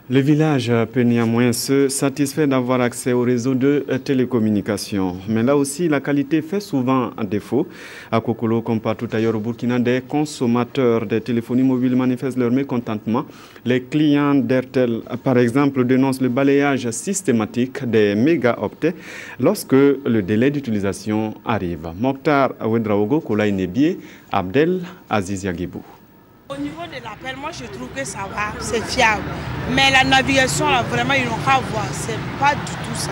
Le village peut néanmoins se satisfaire d'avoir accès au réseau de télécommunications. Mais là aussi, la qualité fait souvent défaut. À Kokolo, comme partout ailleurs au Burkina, des consommateurs de téléphonie mobile manifestent leur mécontentement. Les clients d'Airtel, par exemple, dénoncent le balayage systématique des mégaoctets lorsque le délai d'utilisation arrive. Mokhtar Ouedraogo, Koulaï Nebié, Abdel Aziz Yagibou. Au niveau de l'appel, moi je trouve que ça va, c'est fiable. Mais la navigation, là, vraiment, ils n'ont qu'à voir. C'est pas du tout ça.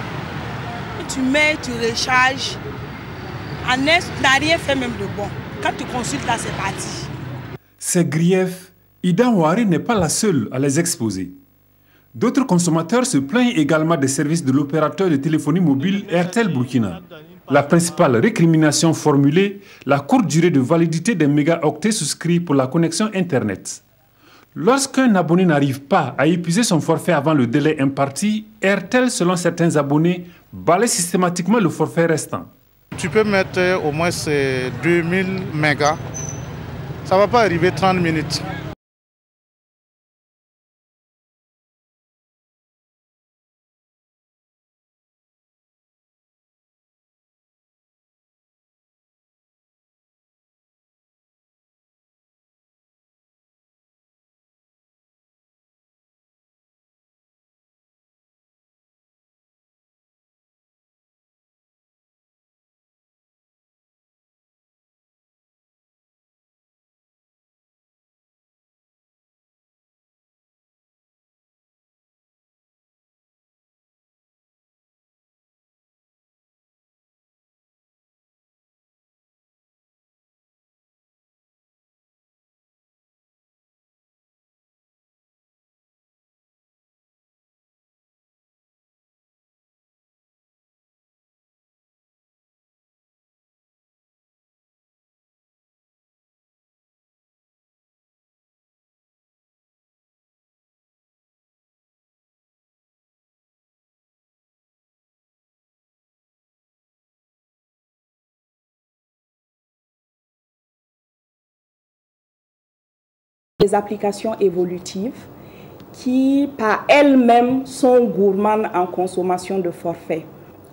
Tu mets, tu recharges. En est, tu n'as rien fait même de bon. Quand tu consultes, là, c'est parti. Ces griefs, Ida Ouari n'est pas la seule à les exposer. D'autres consommateurs se plaignent également des services de l'opérateur de téléphonie mobile Airtel Burkina. La principale récrimination formulée, la courte durée de validité des mégaoctets souscrits pour la connexion Internet. Lorsqu'un abonné n'arrive pas à épuiser son forfait avant le délai imparti, Airtel, selon certains abonnés, balaie systématiquement le forfait restant. Tu peux mettre au moins 2000 mégas. Ça ne va pas arriver 30 minutes. Des applications évolutives qui, par elles-mêmes, sont gourmandes en consommation de forfait.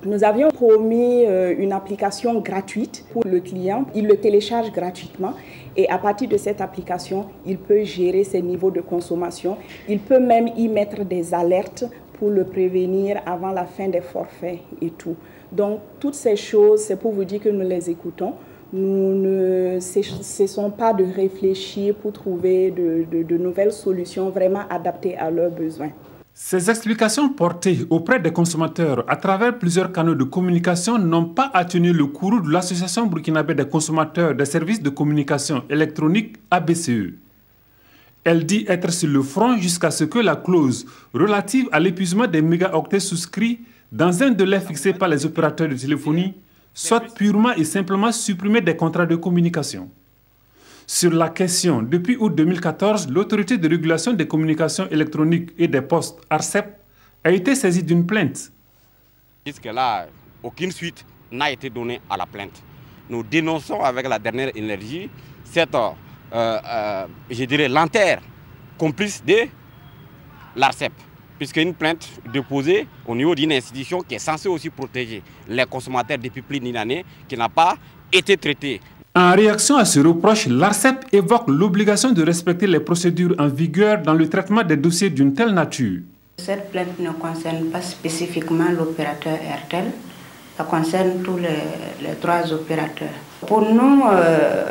Nous avions promis une application gratuite pour le client. Il le télécharge gratuitement et à partir de cette application, il peut gérer ses niveaux de consommation. Il peut même y mettre des alertes pour le prévenir avant la fin des forfaits et tout. Donc, toutes ces choses, c'est pour vous dire que nous les écoutons. Nous ne cessons pas de réfléchir pour trouver de nouvelles solutions vraiment adaptées à leurs besoins. Ces explications portées auprès des consommateurs à travers plusieurs canaux de communication n'ont pas atténué le courroux de l'Association burkinabé des consommateurs des services de communication électronique ABCE. Elle dit être sur le front jusqu'à ce que la clause relative à l'épuisement des mégaoctets souscrits dans un délai fixé par les opérateurs de téléphonie soit purement et simplement supprimée des contrats de communication. Sur la question, depuis août 2014, l'autorité de régulation des communications électroniques et des postes, ARCEP, a été saisie d'une plainte. Jusque-là, aucune suite n'a été donnée à la plainte. Nous dénonçons avec la dernière énergie cette, je dirais, lenteur complice de l'ARCEP. Puisqu'une plainte déposée au niveau d'une institution qui est censée aussi protéger les consommateurs depuis plus d'une année, qui n'a pas été traitée. En réaction à ce reproche, l'ARCEP évoque l'obligation de respecter les procédures en vigueur dans le traitement des dossiers d'une telle nature. Cette plainte ne concerne pas spécifiquement l'opérateur Airtel, ça concerne tous les trois opérateurs. Pour nous,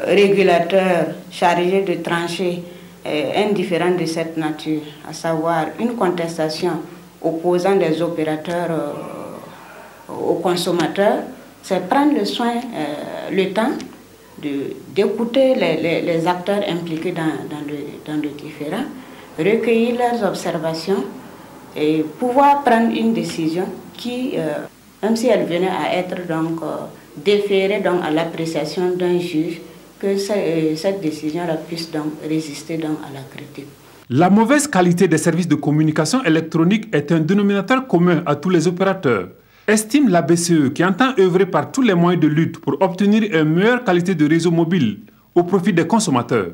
régulateurs chargés de trancher un différend de cette nature, à savoir une contestation opposant des opérateurs aux consommateurs, c'est prendre le soin, le temps d'écouter les acteurs impliqués dans le différend, recueillir leurs observations et pouvoir prendre une décision qui, même si elle venait à être donc, déférée donc, à l'appréciation d'un juge, que cette décision-là puisse donc résister donc à la critique. La mauvaise qualité des services de communication électronique est un dénominateur commun à tous les opérateurs, estime la BCE qui entend œuvrer par tous les moyens de lutte pour obtenir une meilleure qualité de réseau mobile au profit des consommateurs.